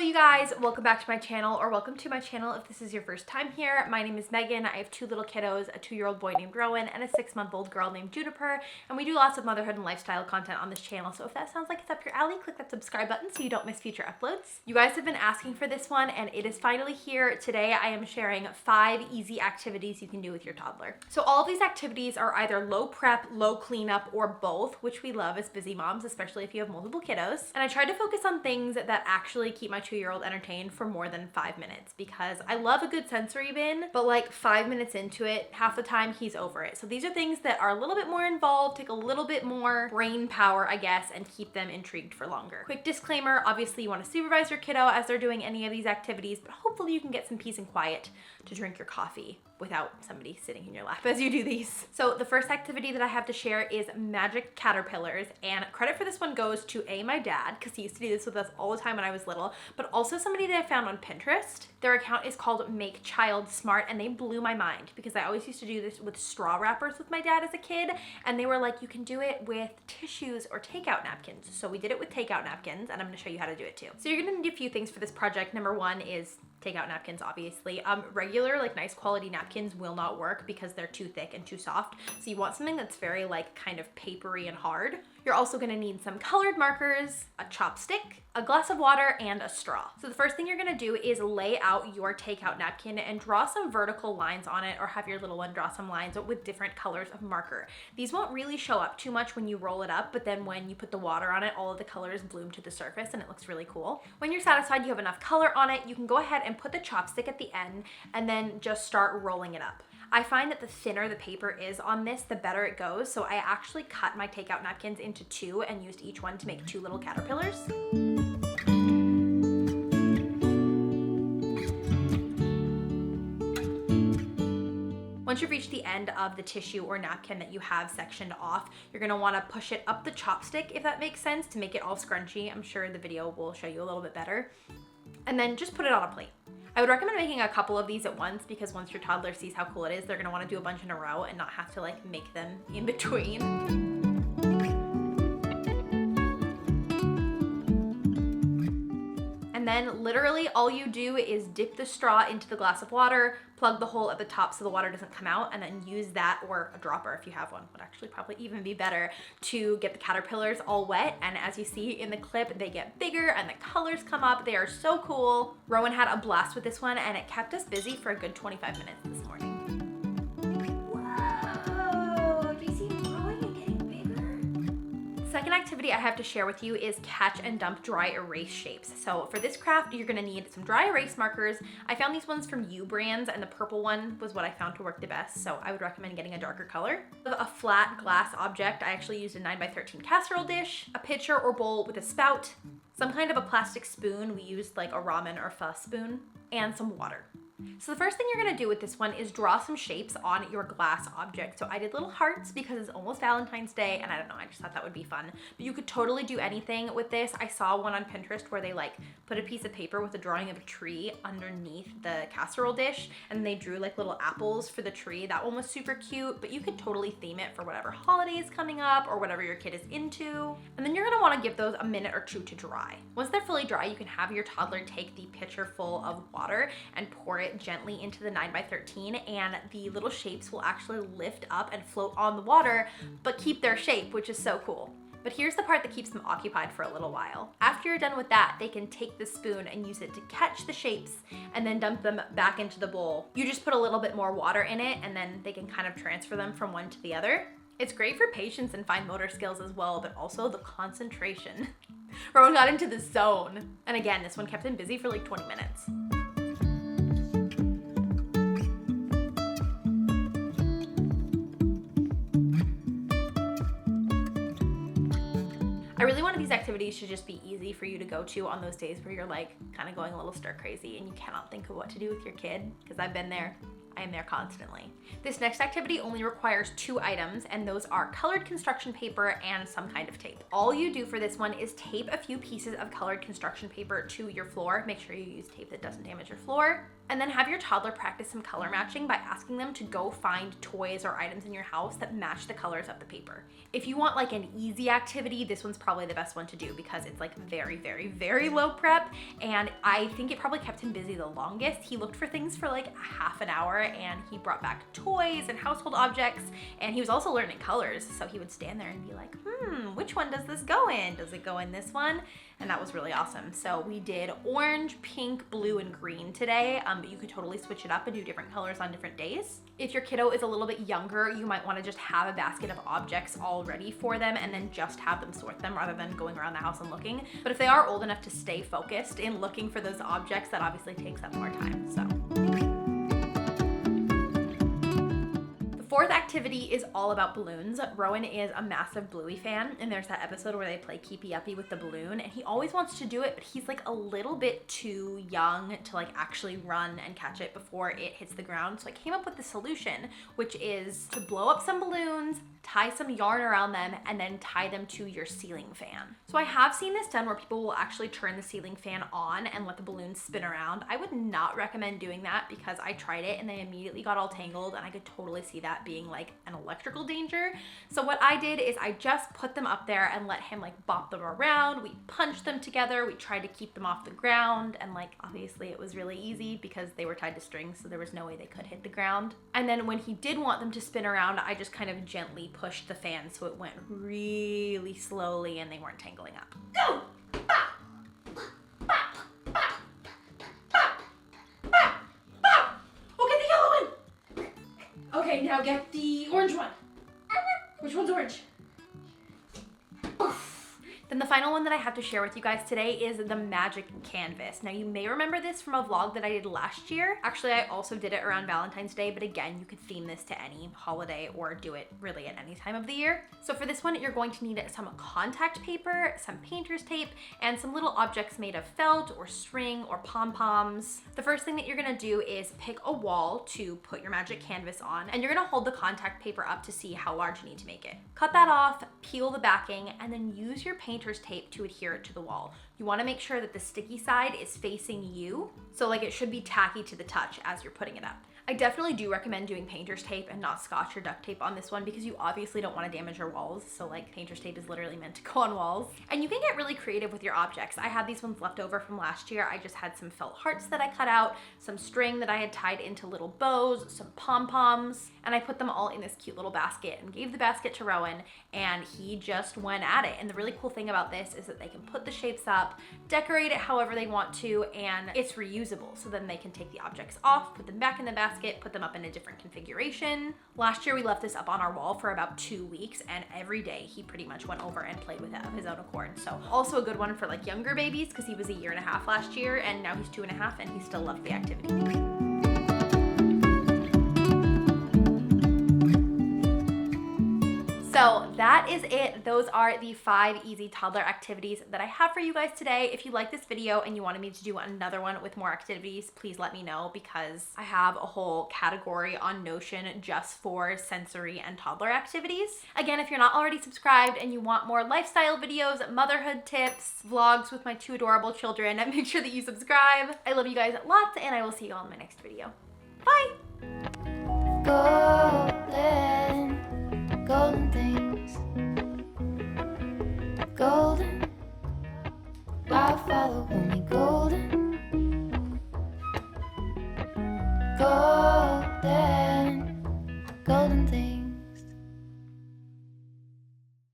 you guys, welcome back to my channel, or welcome to my channel if this is your first time here. My name is Megan. I have two little kiddos, a 2-year-old boy named Rowan and a 6-month-old girl named Juniper, and we do lots of motherhood and lifestyle content on this channel, so if that sounds like it's up your alley, click that subscribe button so you don't miss future uploads. You guys have been asking for this one and it is finally here. Today I am sharing 5 easy activities you can do with your toddler. So all of these activities are either low prep, low cleanup, or both, which we love as busy moms, especially if you have multiple kiddos. And I tried to focus on things that actually keep my 2-year-old entertained for more than 5 minutes, because I love a good sensory bin, but like 5 minutes into it, half the time he's over it. So these are things that are a little bit more involved, take a little bit more brain power, I guess, and keep them intrigued for longer. Quick disclaimer, obviously you want to supervise your kiddo as they're doing any of these activities, but hopefully you can get some peace and quiet to drink your coffee without somebody sitting in your lap as you do these. So the first activity that I have to share is magic caterpillars, and credit for this one goes to my dad, because he used to do this with us all the time when I was little, but also somebody that I found on Pinterest. Their account is called Make Child Smart, and they blew my mind because I always used to do this with straw wrappers with my dad as a kid, and they were like, you can do it with tissues or takeout napkins. So we did it with takeout napkins, and I'm going to show you how to do it too. So you're going to need a few things for this project. Number one is takeout napkins, obviously. Regular, like nice quality napkins will not work because they're too thick and too soft. So you want something that's very like kind of papery and hard. You're also gonna need some colored markers, a chopstick, a glass of water, and a straw. So the first thing you're gonna do is lay out your takeout napkin and draw some vertical lines on it, or have your little one draw some lines with different colors of marker. These won't really show up too much when you roll it up, but then when you put the water on it, all of the colors bloom to the surface and it looks really cool. When you're satisfied you have enough color on it, you can go ahead and put the chopstick at the end and then just start rolling it up. I find that the thinner the paper is on this, the better it goes. So I actually cut my takeout napkins into 2 and used each one to make 2 little caterpillars. Once you've reached the end of the tissue or napkin that you have sectioned off, you're gonna wanna push it up the chopstick, if that makes sense, to make it all scrunchy. I'm sure the video will show you a little bit better. And then just put it on a plate. I would recommend making a couple of these at once, because once your toddler sees how cool it is, they're gonna wanna do a bunch in a row and not have to like make them in between. And then literally all you do is dip the straw into the glass of water, plug the hole at the top so the water doesn't come out, and then use that, or a dropper if you have one, would actually probably even be better, to get the caterpillars all wet. And as you see in the clip, they get bigger and the colors come up. They are so cool. Rowan had a blast with this one and it kept us busy for a good 25 minutes this morning. Second activity I have to share with you is catch and dump dry erase shapes. So for this craft, you're gonna need some dry erase markers. I found these ones from U Brands, and the purple one was what I found to work the best, so I would recommend getting a darker color. A flat glass object, I actually used a 9x13 casserole dish, a pitcher or bowl with a spout, some kind of a plastic spoon, we used like a ramen or pho spoon, and some water. So the first thing you're gonna do with this one is draw some shapes on your glass object. So I did little hearts because it's almost Valentine's Day, and I don't know, I just thought that would be fun. But you could totally do anything with this. I saw one on Pinterest where they like put a piece of paper with a drawing of a tree underneath the casserole dish, and they drew like little apples for the tree. That one was super cute, but you could totally theme it for whatever holiday is coming up or whatever your kid is into. And then you're gonna wanna give those a minute or 2 to dry. Once they're fully dry, you can have your toddler take the pitcher full of water and pour it gently into the 9x13, and the little shapes will actually lift up and float on the water, but keep their shape, which is so cool. But here's the part that keeps them occupied for a little while. After you're done with that, they can take the spoon and use it to catch the shapes and then dump them back into the bowl. You just put a little bit more water in it, and then they can kind of transfer them from one to the other. It's great for patience and fine motor skills as well, but also the concentration. Rowan got into the zone. And again, this one kept him busy for like 20 minutes. I really wanted these activities to just be easy for you to go to on those days where you're like kind of going a little stir crazy and you cannot think of what to do with your kid, because I've been there. I am there constantly. This next activity only requires 2 items, and those are colored construction paper and some kind of tape. All you do for this one is tape a few pieces of colored construction paper to your floor. Make sure you use tape that doesn't damage your floor. And then have your toddler practice some color matching by asking them to go find toys or items in your house that match the colors of the paper. If you want like an easy activity, this one's probably the best one to do because it's like very, very, very low prep. And I think it probably kept him busy the longest. He looked for things for like a half an hour and he brought back toys and household objects. And he was also learning colors. So he would stand there and be like, which one does this go in? Does it go in this one? And that was really awesome. So we did orange, pink, blue, and green today, but you could totally switch it up and do different colors on different days. If your kiddo is a little bit younger, you might want to just have a basket of objects all ready for them and then just have them sort them rather than going around the house and looking. But if they are old enough to stay focused in looking for those objects, that obviously takes up more time. So. Fourth activity is all about balloons. Rowan is a massive Bluey fan, and there's that episode where they play Keepy Uppy with the balloon, and he always wants to do it, but he's like a little bit too young to like actually run and catch it before it hits the ground. So I came up with the solution, which is to blow up some balloons, tie some yarn around them, and then tie them to your ceiling fan. So I have seen this done where people will actually turn the ceiling fan on and let the balloons spin around. I would not recommend doing that because I tried it and they immediately got all tangled, and I could totally see that being like an electrical danger. So what I did is I just put them up there and let him like bop them around. We punched them together. We tried to keep them off the ground, and like obviously it was really easy because they were tied to strings, so there was no way they could hit the ground. And then when he did want them to spin around, I just kind of gently pushed the fan so it went really slowly and they weren't tangling up. Go! Okay, now get the orange one. Which one's orange? Oof. Then the final one that I have to share with you guys today is the magic canvas. Now you may remember this from a vlog that I did last year. Actually, I also did it around Valentine's Day, but again, you could theme this to any holiday or do it really at any time of the year. So for this one, you're going to need some contact paper, some painter's tape, and some little objects made of felt or string or pom-poms. The first thing that you're gonna do is pick a wall to put your magic canvas on, and you're gonna hold the contact paper up to see how large you need to make it. Cut that off, peel the backing, and then use your painter's tape to adhere it to the wall. You want to make sure that the sticky side is facing you, so like it should be tacky to the touch as you're putting it up. I definitely do recommend doing painter's tape and not scotch or duct tape on this one because you obviously don't want to damage your walls. So like painter's tape is literally meant to go on walls. And you can get really creative with your objects. I had these ones left over from last year. I just had some felt hearts that I cut out, some string that I had tied into little bows, some pom-poms, and I put them all in this cute little basket and gave the basket to Rowan, and he just went at it. And the really cool thing about this is that they can put the shapes up, decorate it however they want to, and it's reusable. So then they can take the objects off, put them back in the basket, put them up in a different configuration. Last year we left this up on our wall for about 2 weeks, and every day he pretty much went over and played with it of his own accord. So also a good one for like younger babies because he was 1.5 years last year and now he's 2.5 and he still loved the activity. So that is it. Those are the 5 easy toddler activities that I have for you guys today. If you like this video and you wanted me to do another one with more activities, please let me know because I have a whole category on Notion just for sensory and toddler activities. Again, if you're not already subscribed and you want more lifestyle videos, motherhood tips, vlogs with my 2 adorable children, make sure that you subscribe. I love you guys lots and I will see you all in my next video. Bye!